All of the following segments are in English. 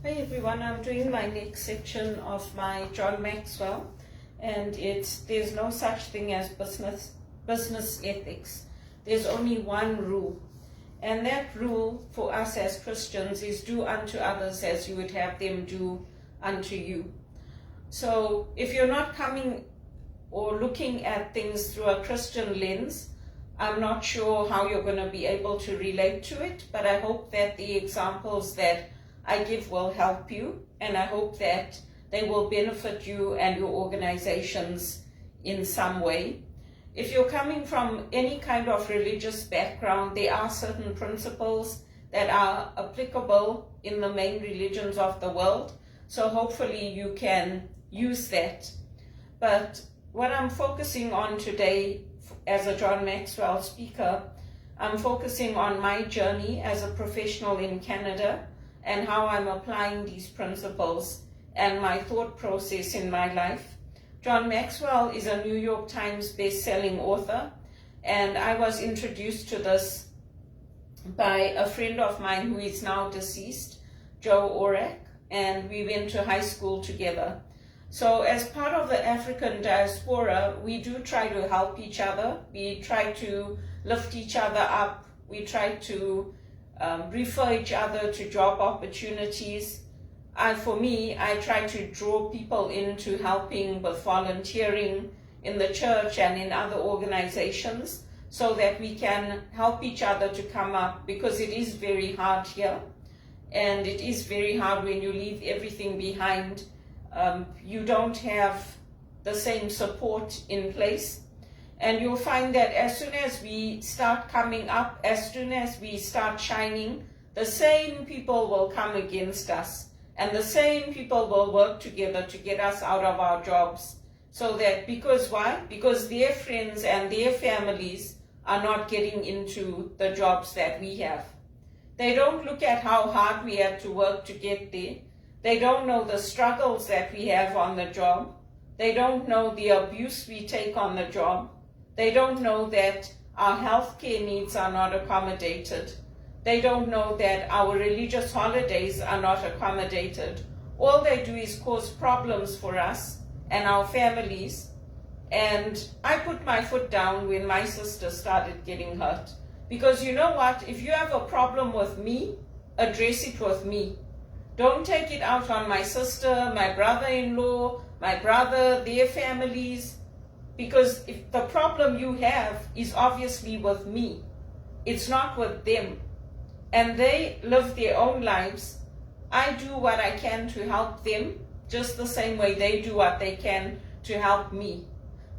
Hi everyone, I'm doing my next section of my John Maxwell, and there's no such thing as business ethics. There's only one rule, and that rule for us as Christians is do unto others as you would have them do unto you. So if you're not coming or looking at things through a Christian lens, I'm not sure how you're going to be able to relate to it, but I hope that the examples that I give will help you, and I hope that they will benefit you and your organizations in some way. If you're coming from any kind of religious background, there are certain principles that are applicable in the main religions of the world, so hopefully you can use that. But what I'm focusing on today as a John Maxwell speaker, I'm focusing on my journey as a professional in Canada and how I'm applying these principles and my thought process in my life. John Maxwell is a New York Times best-selling author, and I was introduced to this by a friend of mine who is now deceased, Joe Orak, and we went to high school together. So as part of the African diaspora, we do try to help each other. We try to lift each other up. We try to refer each other to job opportunities. For me, I try to draw people into helping with volunteering in the church and in other organizations so that we can help each other to come up, because it is very hard here, and it is very hard when you leave everything behind. You don't have the same support in place. And you'll find that as soon as we start coming up, as soon as we start shining, the same people will come against us. And the same people will work together to get us out of our jobs. So that, because why? Because their friends and their families are not getting into the jobs that we have. They don't look at how hard we had to work to get there. They don't know the struggles that we have on the job. They don't know the abuse we take on the job. They don't know that our healthcare needs are not accommodated. They don't know that our religious holidays are not accommodated. All they do is cause problems for us and our families. And I put my foot down when my sister started getting hurt. Because you know what? If you have a problem with me, address it with me. Don't take it out on my sister, my brother-in-law, my brother, their families. Because if the problem you have is obviously with me, it's not with them. And they live their own lives. I do what I can to help them, just the same way they do what they can to help me.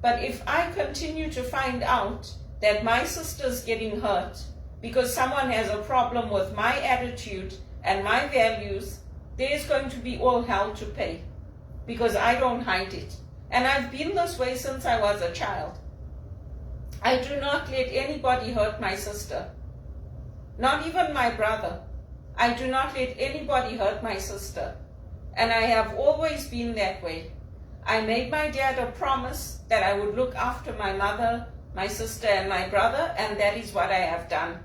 But if I continue to find out that my sister's getting hurt because someone has a problem with my attitude and my values, there's going to be all hell to pay, because I don't hide it. And I've been this way since I was a child. I do not let anybody hurt my sister, not even my brother. I do not let anybody hurt my sister. And I have always been that way. I made my dad a promise that I would look after my mother, my sister, and my brother, and that is what I have done.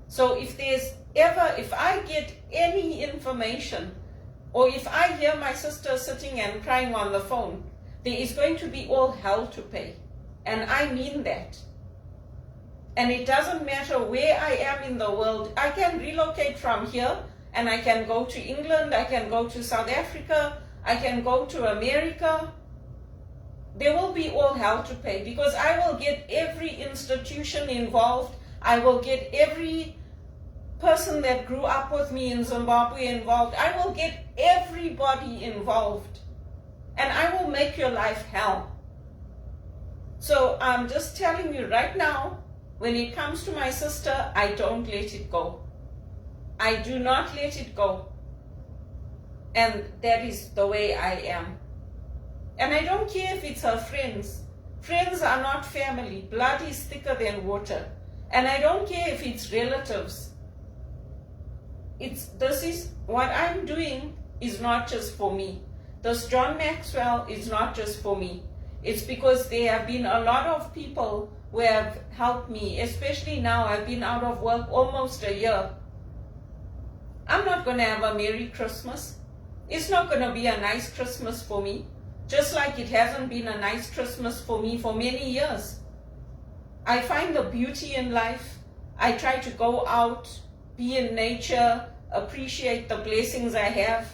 So if I get any information, or if I hear my sister sitting and crying on the phone, there is going to be all hell to pay. And I mean that. And it doesn't matter where I am in the world. I can relocate from here, and I can go to England, I can go to South Africa, I can go to America. There will be all hell to pay, because I will get every institution involved. I will get every person that grew up with me in Zimbabwe involved. I will get everybody involved. And I will make your life hell. So I'm just telling you right now, when it comes to my sister, I don't let it go. I do not let it go. And that is the way I am. And I don't care if it's her friends. Friends are not family. Blood is thicker than water. And I don't care if it's relatives. What I'm doing is not just for me. This John Maxwell is not just for me. It's because there have been a lot of people who have helped me, especially now. I've been out of work almost a year. I'm not going to have a Merry Christmas. It's not going to be a nice Christmas for me, just like it hasn't been a nice Christmas for me for many years. I find the beauty in life. I try to go out, be in nature, appreciate the blessings I have.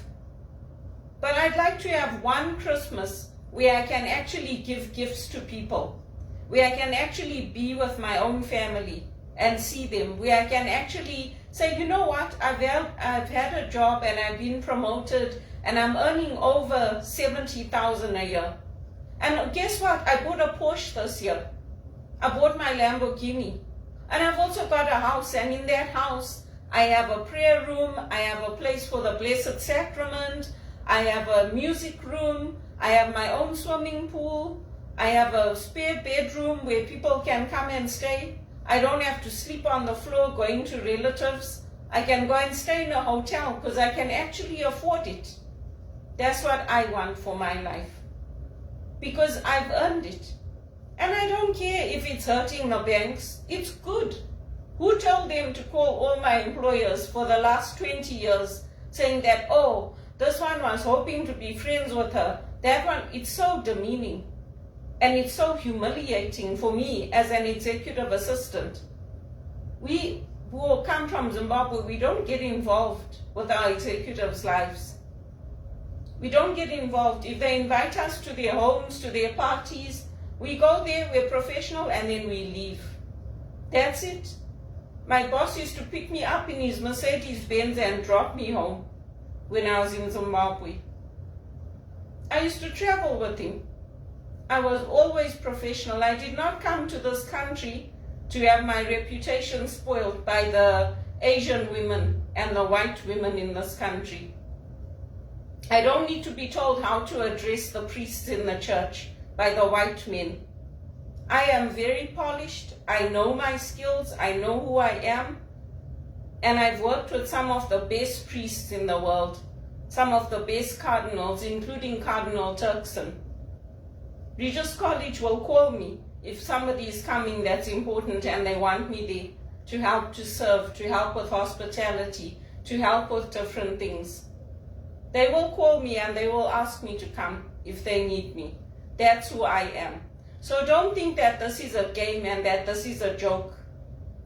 But I'd like to have one Christmas where I can actually give gifts to people, where I can actually be with my own family and see them, where I can actually say, you know what, I've had a job and I've been promoted and I'm earning over 70,000 a year. And guess what? I bought a Porsche this year. I bought my Lamborghini. And I've also got a house, and in that house, I have a prayer room, I have a place for the Blessed Sacrament, I have a music room, I have my own swimming pool, I have a spare bedroom where people can come and stay. I don't have to sleep on the floor going to relatives. I can go and stay in a hotel because I can actually afford it. That's what I want for my life, because I've earned it. And I don't care if it's hurting the banks, it's good. Who told them to call all my employers for the last 20 years saying that, oh, this one was hoping to be friends with her, that one? It's so demeaning. And it's so humiliating for me as an executive assistant. We who come from Zimbabwe, we don't get involved with our executives' lives. We don't get involved. If they invite us to their homes, to their parties, we go there, we're professional, and then we leave. That's it. My boss used to pick me up in his Mercedes-Benz and drop me home when I was in Zimbabwe. I used to travel with him. I was always professional. I did not come to this country to have my reputation spoiled by the Asian women and the white women in this country. I don't need to be told how to address the priests in the church by the white men. I am very polished. I know my skills. I know who I am. And I've worked with some of the best priests in the world, some of the best cardinals, including Cardinal Turkson. Regis College will call me if somebody is coming that's important and they want me there to help, to serve, to help with hospitality, to help with different things. They will call me and they will ask me to come if they need me. That's who I am. So don't think that this is a game and that this is a joke.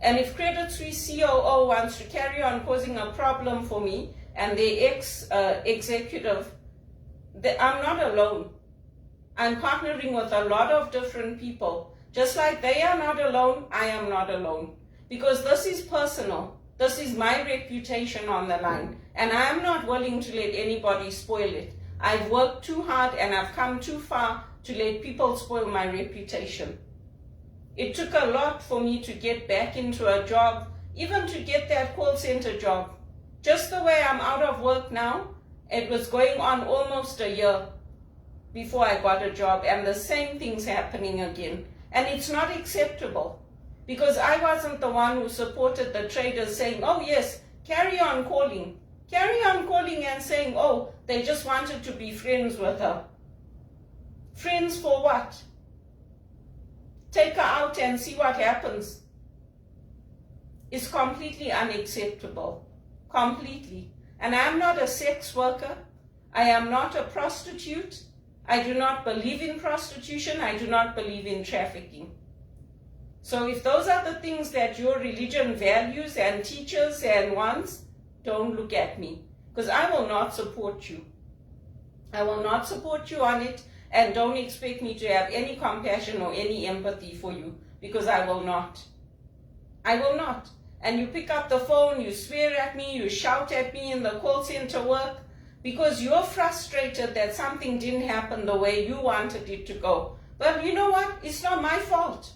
And if Credit Suisse COO wants to carry on causing a problem for me and the ex-executive, I'm not alone. I'm partnering with a lot of different people. Just like they are not alone, I am not alone. Because this is personal. This is my reputation on the line. And I am not willing to let anybody spoil it. I've worked too hard and I've come too far to let people spoil my reputation. It took a lot for me to get back into a job, even to get that call center job. Just the way I'm out of work now, it was going on almost a year before I got a job, and the same thing's happening again. And it's not acceptable, because I wasn't the one who supported the traders saying, oh yes, carry on calling and saying, oh, they just wanted to be friends with her. Friends for what? Take her out and see what happens. It's completely unacceptable. Completely. And I'm not a sex worker. I am not a prostitute. I do not believe in prostitution. I do not believe in trafficking. So if those are the things that your religion values and teaches and wants, don't look at me, because I will not support you. I will not support you on it, and don't expect me to have any compassion or any empathy for you, because I will not. I will not. And you pick up the phone, you swear at me, you shout at me in the call center work, because you're frustrated that something didn't happen the way you wanted it to go. But you know what? It's not my fault.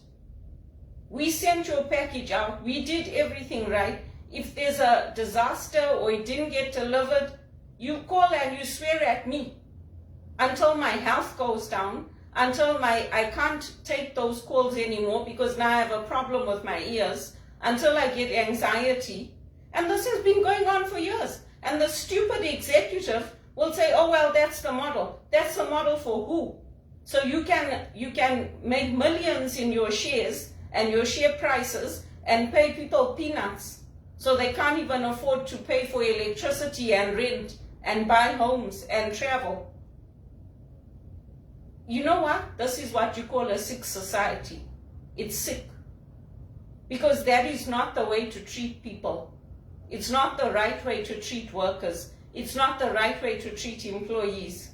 We sent your package out. We did everything right. If there's a disaster or it didn't get delivered, you call and you swear at me until my health goes down, until I can't take those calls anymore because now I have a problem with my ears, until I get anxiety. And this has been going on for years. And the stupid executive will say, oh, well, that's the model. That's the model for who? So you can make millions in your shares and your share prices and pay people peanuts. So they can't even afford to pay for electricity and rent and buy homes and travel. You know what? This is what you call a sick society. It's sick. Because that is not the way to treat people. It's not the right way to treat workers. It's not the right way to treat employees.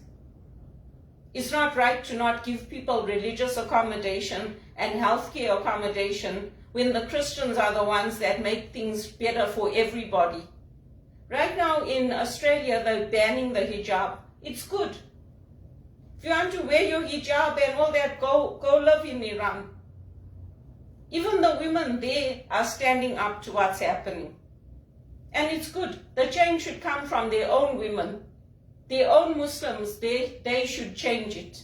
It's not right to not give people religious accommodation and healthcare accommodation when the Christians are the ones that make things better for everybody. Right now in Australia, they're banning the hijab. It's good. If you want to wear your hijab and all that, go live in Iran. Even the women there are standing up to what's happening. And it's good. The change should come from their own women. Their own Muslims, they should change it.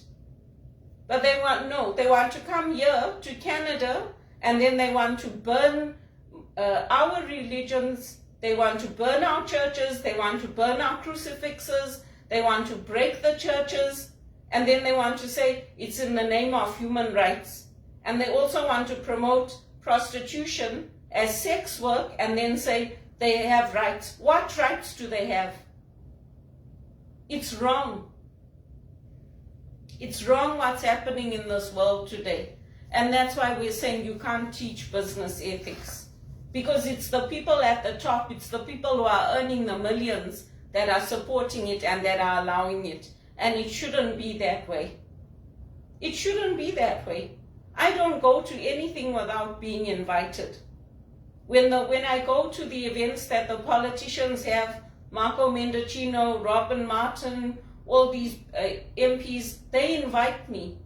But they want to come here to Canada, and then they want to burn our religions, they want to burn our churches, they want to burn our crucifixes, they want to break the churches, and then they want to say it's in the name of human rights. And they also want to promote prostitution as sex work and then say they have rights. What rights do they have? It's wrong. It's wrong what's happening in this world today. And that's why we're saying you can't teach business ethics. Because it's the people at the top, it's the people who are earning the millions that are supporting it and that are allowing it. And it shouldn't be that way. It shouldn't be that way. I don't go to anything without being invited. When I go to the events that the politicians have, Marco Mendocino, Robin Martin, all these MPs, they invite me.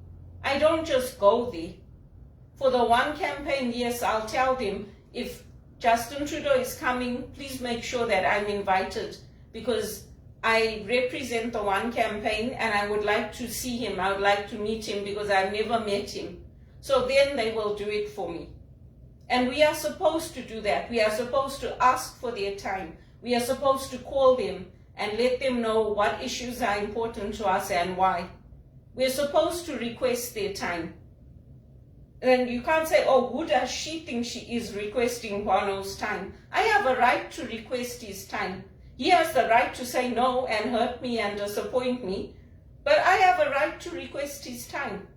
I don't just go there. For the One campaign, yes, I'll tell them, if Justin Trudeau is coming, please make sure that I'm invited, because I represent the One campaign and I would like to see him. I would like to meet him because I've never met him. So then they will do it for me. And we are supposed to do that. We are supposed to ask for their time. We are supposed to call them and let them know what issues are important to us and why. We're supposed to request their time. And you can't say, oh, who does she think she is requesting Bono's time? I have a right to request his time. He has the right to say no and hurt me and disappoint me, but I have a right to request his time.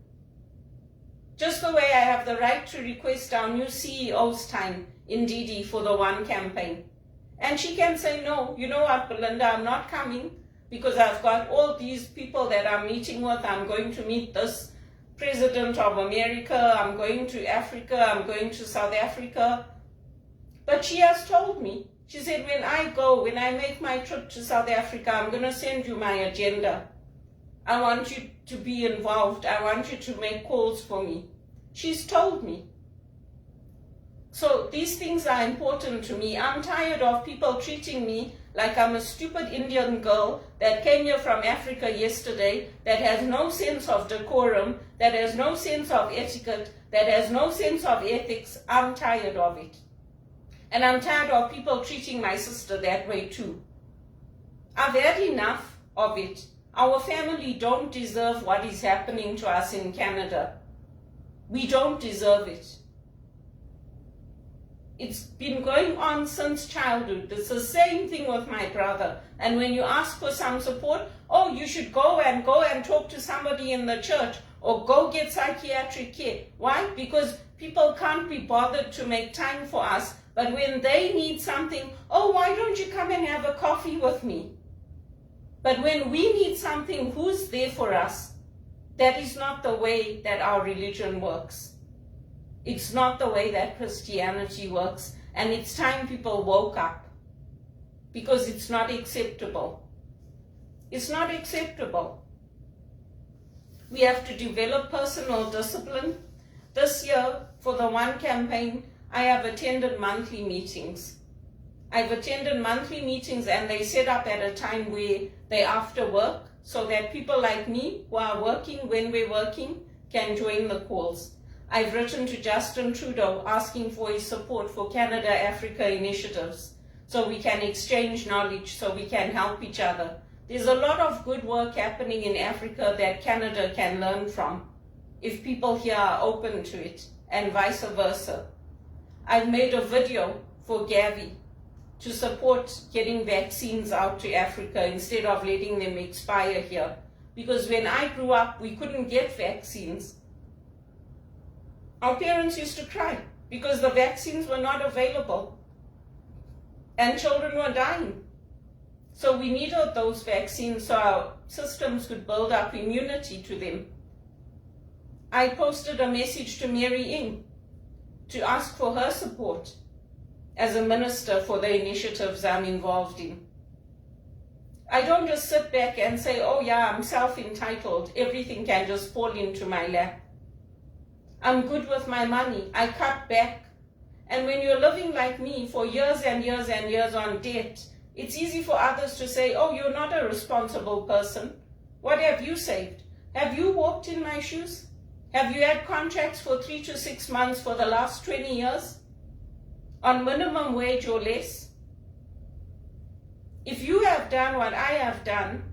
Just the way I have the right to request our new CEO's time in Didi for the One campaign. And she can say, no, you know what, Belinda, I'm not coming because I've got all these people that I'm meeting with. I'm going to meet this President of America, I'm going to Africa, I'm going to South Africa. But she has told me, she said, when I make my trip to South Africa, I'm going to send you my agenda. I want you to be involved. I want you to make calls for me. She's told me. So these things are important to me. I'm tired of people treating me like I'm a stupid Indian girl that came here from Africa yesterday, that has no sense of decorum, that has no sense of etiquette, that has no sense of ethics. I'm tired of it. And I'm tired of people treating my sister that way too. I've had enough of it. Our family don't deserve what is happening to us in Canada. We don't deserve it. It's been going on since childhood. It's the same thing with my brother. And when you ask for some support, oh, you should go and talk to somebody in the church or go get psychiatric care. Why? Because people can't be bothered to make time for us. But when they need something, oh, why don't you come and have a coffee with me? But when we need something, who's there for us? That is not the way that our religion works. It's not the way that Christianity works. And it's time people woke up. Because it's not acceptable. It's not acceptable. We have to develop personal discipline. This year, for the One campaign, I have attended monthly meetings. I've attended monthly meetings and they set up at a time where they're after work so that people like me who are working when we're working can join the calls. I've written to Justin Trudeau asking for his support for Canada-Africa initiatives so we can exchange knowledge, so we can help each other. There's a lot of good work happening in Africa that Canada can learn from if people here are open to it, and vice versa. I've made a video for Gavi to support getting vaccines out to Africa instead of letting them expire here. Because when I grew up, we couldn't get vaccines. Our parents used to cry because the vaccines were not available and children were dying. So we needed those vaccines so our systems could build up immunity to them. I posted a message to Mary Ng to ask for her support as a minister for the initiatives I'm involved in. I don't just sit back and say, oh yeah, I'm self-entitled, everything can just fall into my lap. I'm good with my money, I cut back. And when you're living like me for years and years and years on debt, it's easy for others to say, oh, you're not a responsible person. What have you saved? Have you walked in my shoes? Have you had contracts for 3 to 6 months for the last 20 years? On minimum wage or less? If you have done what I have done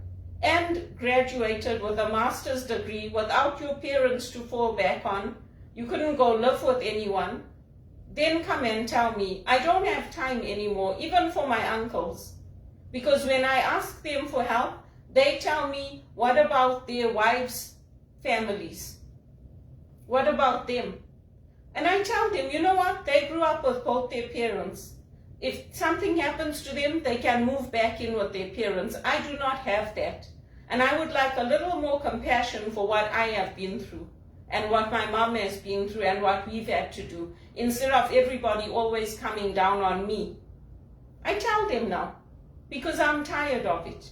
and graduated with a master's degree without your parents to fall back on, you couldn't go live with anyone, then come and tell me. I don't have time anymore, even for my uncles. Because when I ask them for help, they tell me, what about their wives' families? What about them? And I tell them, you know what? They grew up with both their parents. If something happens to them, they can move back in with their parents. I do not have that. And I would like a little more compassion for what I have been through and what my mom has been through and what we've had to do, instead of everybody always coming down on me. I tell them now, because I'm tired of it.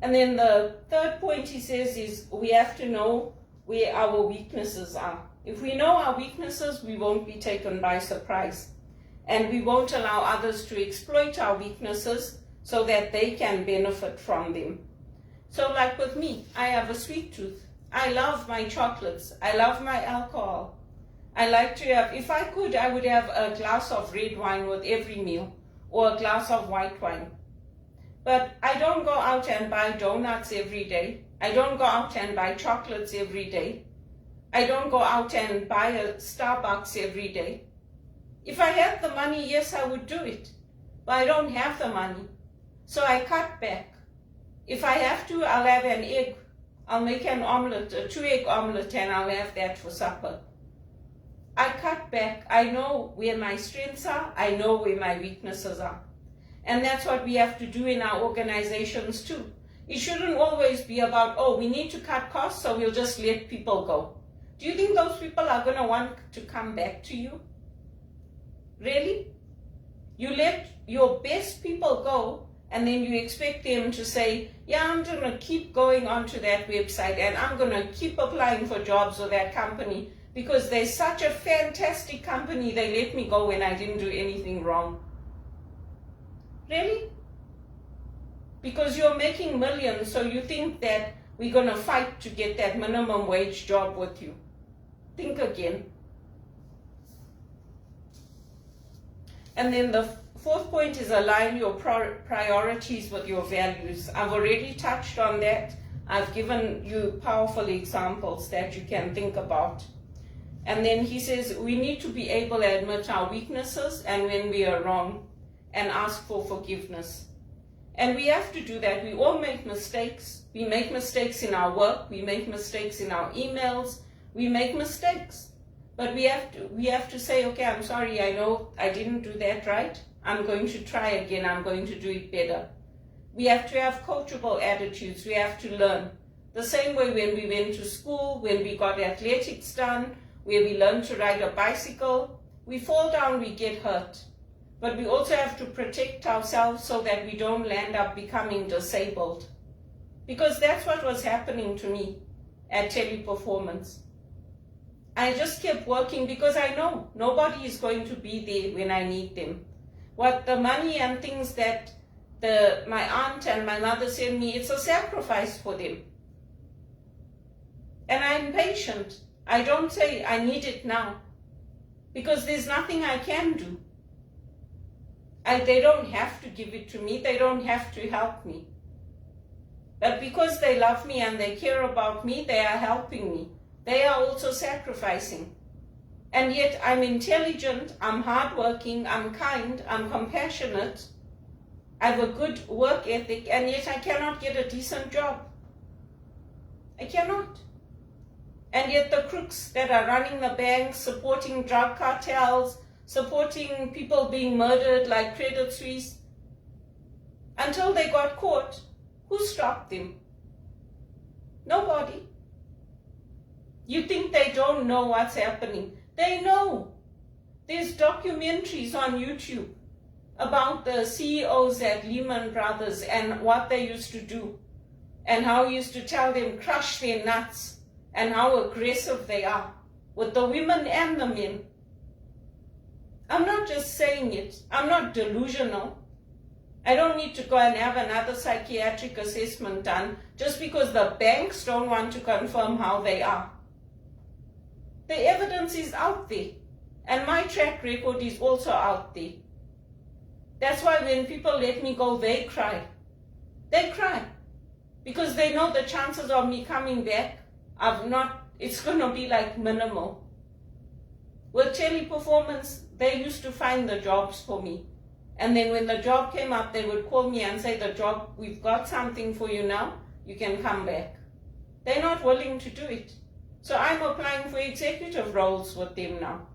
And then the third point he says is we have to know where our weaknesses are. If we know our weaknesses, we won't be taken by surprise. And we won't allow others to exploit our weaknesses so that they can benefit from them. So like with me, I have a sweet tooth. I love my chocolates. I love my alcohol. I like to have, if I could, I would have a glass of red wine with every meal or a glass of white wine. But I don't go out and buy donuts every day. I don't go out and buy chocolates every day. I don't go out and buy a Starbucks every day. If I had the money, yes, I would do it. But I don't have the money. So I cut back. If I have to, I'll have an egg. I'll make an omelette, a 2-egg omelette, and I'll have that for supper. I cut back. I know where my strengths are. I know where my weaknesses are. And that's what we have to do in our organizations too. It shouldn't always be about, oh, we need to cut costs, so we'll just let people go. Do you think those people are going to want to come back to you? Really? You let your best people go, and then you expect them to say, yeah, I'm going to keep going onto that website, and I'm going to keep applying for jobs with that company, because they're such a fantastic company, they let me go when I didn't do anything wrong. Really? Because you're making millions, so you think that we're going to fight to get that minimum wage job with you. Think again. And then the fourth point is align your priorities with your values. I've already touched on that. I've given you powerful examples that you can think about. And then he says we need to be able to admit our weaknesses and when we are wrong and ask for forgiveness. And we have to do that. We all make mistakes. We make mistakes in our work. We make mistakes in our emails. We make mistakes. But we have to say, okay, I'm sorry, I know I didn't do that right. I'm going to try again. I'm going to do it better. We have to have coachable attitudes. We have to learn. The same way when we went to school, when we got athletics done, where we learned to ride a bicycle, we fall down, we get hurt. But we also have to protect ourselves so that we don't land up becoming disabled. Because that's what was happening to me at Teleperformance. I just kept working because I know nobody is going to be there when I need them. What the money and things that my aunt and my mother send me, it's a sacrifice for them. And I'm patient. I don't say I need it now because there's nothing I can do. They don't have to give it to me. They don't have to help me. But because they love me and they care about me, they are helping me. They are also sacrificing. And yet I'm intelligent, I'm hardworking, I'm kind, I'm compassionate, I have a good work ethic, and yet I cannot get a decent job. I cannot. And yet the crooks that are running the banks, supporting drug cartels, supporting people being murdered like Credit Suisse, until they got caught, who stopped them? Nobody. You think they don't know what's happening? They know. There's documentaries on YouTube about the CEOs at Lehman Brothers and what they used to do, and how he used to tell them crush their nuts, and how aggressive they are with the women and the men. I'm not just saying it. I'm not delusional. I don't need to go and have another psychiatric assessment done just because the banks don't want to confirm how they are. The evidence is out there, and my track record is also out there. That's why when people let me go, they cry. They cry because they know the chances of me coming back it's going to be like minimal. With Teleperformance, they used to find the jobs for me. And then when the job came up, they would call me and say, the job, we've got something for you now, you can come back. They're not willing to do it. So I'm applying for executive roles with them now.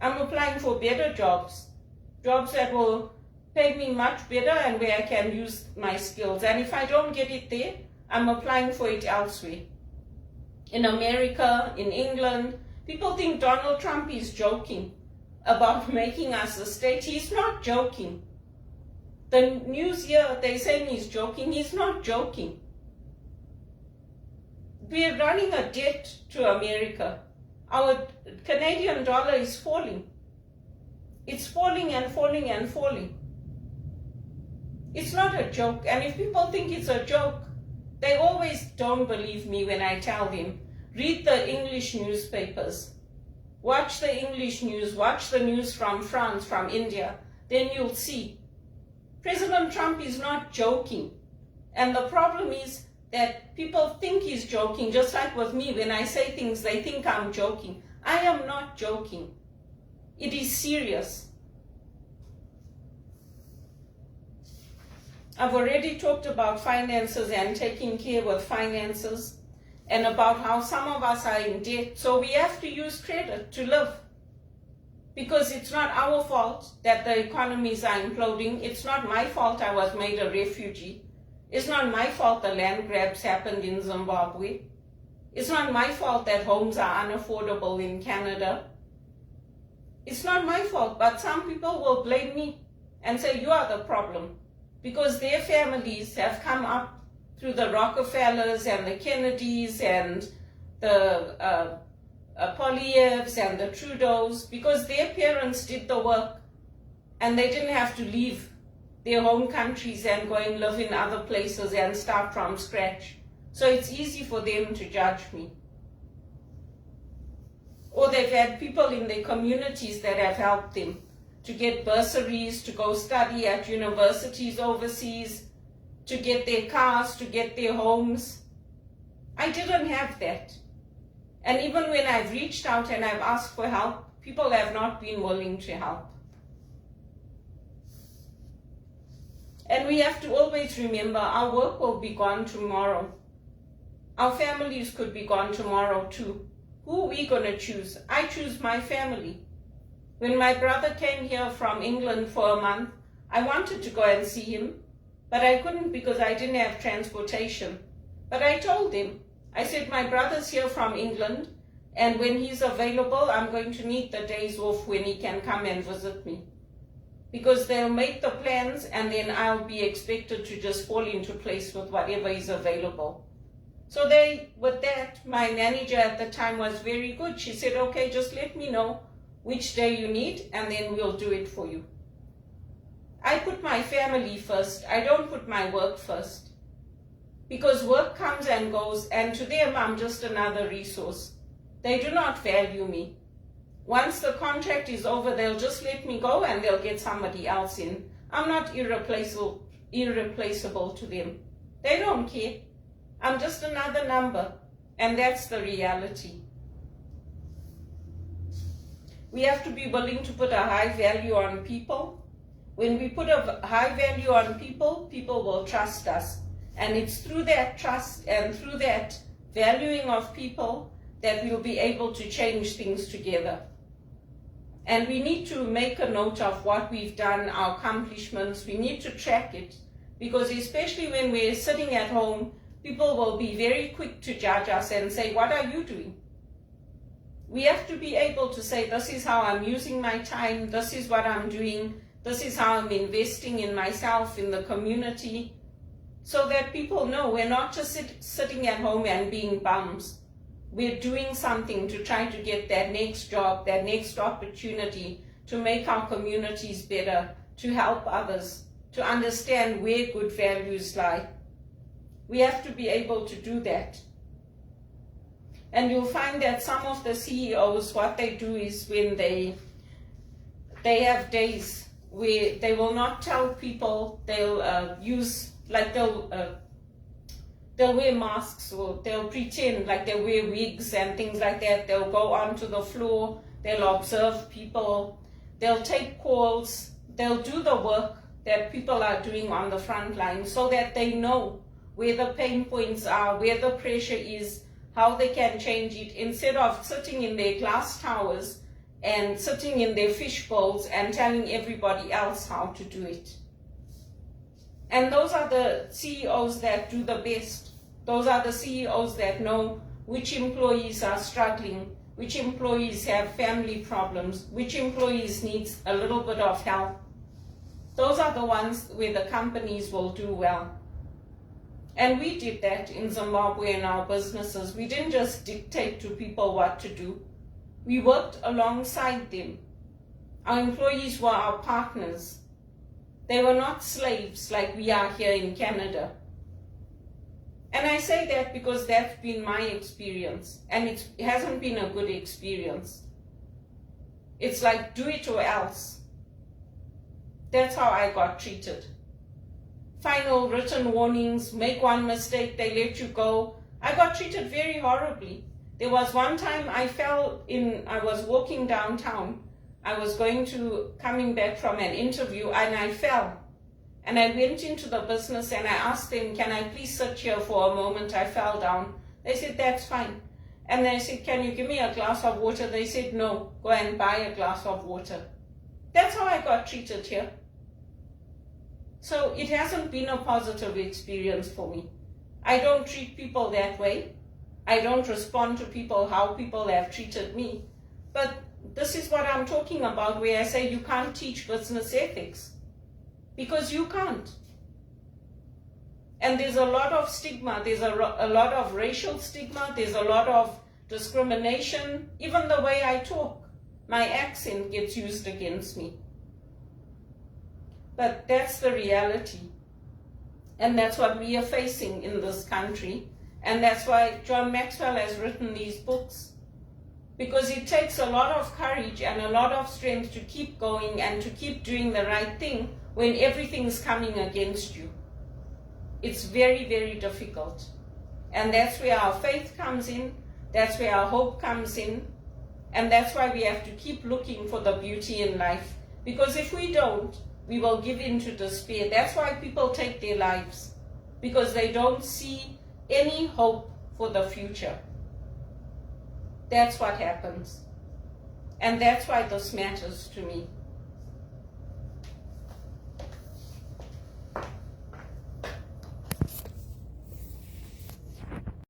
I'm applying for better jobs that will pay me much better and where I can use my skills. And if I don't get it there, I'm applying for it elsewhere. In America, in England, people think Donald Trump is joking about making us a state. He's not joking. The news here, they're saying he's joking. He's not joking. We're running a debt to America. Our Canadian dollar is falling. It's falling and falling and falling. It's not a joke. And if people think it's a joke, they always don't believe me when I tell them, read the English newspapers, watch the English news, watch the news from France, from India, then you'll see. President Trump is not joking. And the problem is that people think he's joking, just like with me. When I say things, they think I'm joking. I am not joking. It is serious. I've already talked about finances and taking care with finances, and about how some of us are in debt. So we have to use credit to live. Because it's not our fault that the economies are imploding. It's not my fault I was made a refugee. It's not my fault the land grabs happened in Zimbabwe. It's not my fault that homes are unaffordable in Canada. It's not my fault, but some people will blame me and say, you are the problem. Because their families have come up through the Rockefellers and the Kennedys and the Poilievres and the Trudeaus, because their parents did the work and they didn't have to leave their home countries and go and live in other places and start from scratch. So it's easy for them to judge me. Or they've had people in their communities that have helped them to get bursaries, to go study at universities overseas, to get their cars, to get their homes. I didn't have that. And even when I've reached out and I've asked for help, people have not been willing to help. And we have to always remember our work will be gone tomorrow. Our families could be gone tomorrow too. Who are we going to choose? I choose my family. When my brother came here from England for a month, I wanted to go and see him, but I couldn't because I didn't have transportation. But I told him, I said, my brother's here from England, and when he's available, I'm going to need the days off when he can come and visit me. Because they'll make the plans, and then I'll be expected to just fall into place with whatever is available. So with that, my manager at the time was very good. She said, okay, just let me know which day you need, and then we'll do it for you. I put my family first. I don't put my work first. Because work comes and goes, and to them, I'm just another resource. They do not value me. Once the contract is over, they'll just let me go and they'll get somebody else in. I'm not irreplaceable to them. They don't care. I'm just another number, and that's the reality. We have to be willing to put a high value on people. When we put a high value on people, people will trust us. And it's through that trust and through that valuing of people that we'll be able to change things together. And we need to make a note of what we've done, our accomplishments. We need to track it, because especially when we're sitting at home, people will be very quick to judge us and say, what are you doing? We have to be able to say, this is how I'm using my time, this is what I'm doing, this is how I'm investing in myself, in the community, so that people know we're not just sitting at home and being bums. We're doing something to try to get that next job, that next opportunity, to make our communities better, to help others, to understand where good values lie. We have to be able to do that. And you'll find that some of the CEOs, what they do is when they have days where they will not tell people, they'll they'll wear masks, or they'll pretend like they wear wigs and things like that. They'll go onto the floor, they'll observe people, they'll take calls, they'll do the work that people are doing on the front line, so that they know where the pain points are, where the pressure is, how they can change it, instead of sitting in their glass towers and sitting in their fish bowls and telling everybody else how to do it. And those are the CEOs that do the best. Those are the CEOs that know which employees are struggling, which employees have family problems, which employees need a little bit of help. Those are the ones where the companies will do well. And we did that in Zimbabwe in our businesses. We didn't just dictate to people what to do. We worked alongside them. Our employees were our partners. They were not slaves like we are here in Canada. And I say that because that's been my experience, and it hasn't been a good experience. It's like, do it or else. That's how I got treated. Final written warnings, make one mistake, they let you go. I got treated very horribly. There was one time I was walking downtown. I was coming back from an interview, and I fell. And I went into the business and I asked them, can I please sit here for a moment? I fell down. They said, that's fine. And I said, can you give me a glass of water? They said, no, go and buy a glass of water. That's how I got treated here. So it hasn't been a positive experience for me. I don't treat people that way. I don't respond to people how people have treated me. But this is what I'm talking about, where I say you can't teach business ethics. Because you can't. And there's a lot of stigma. There's a lot of racial stigma. There's a lot of discrimination. Even the way I talk, my accent gets used against me. But that's the reality. And that's what we are facing in this country. And that's why John Maxwell has written these books. Because it takes a lot of courage and a lot of strength to keep going and to keep doing the right thing when everything's coming against you. It's very, very difficult. And that's where our faith comes in. That's where our hope comes in. And that's why we have to keep looking for the beauty in life. Because if we don't, we will give in to despair. That's why people take their lives. Because they don't see any hope for the future. That's what happens. And that's why this matters to me.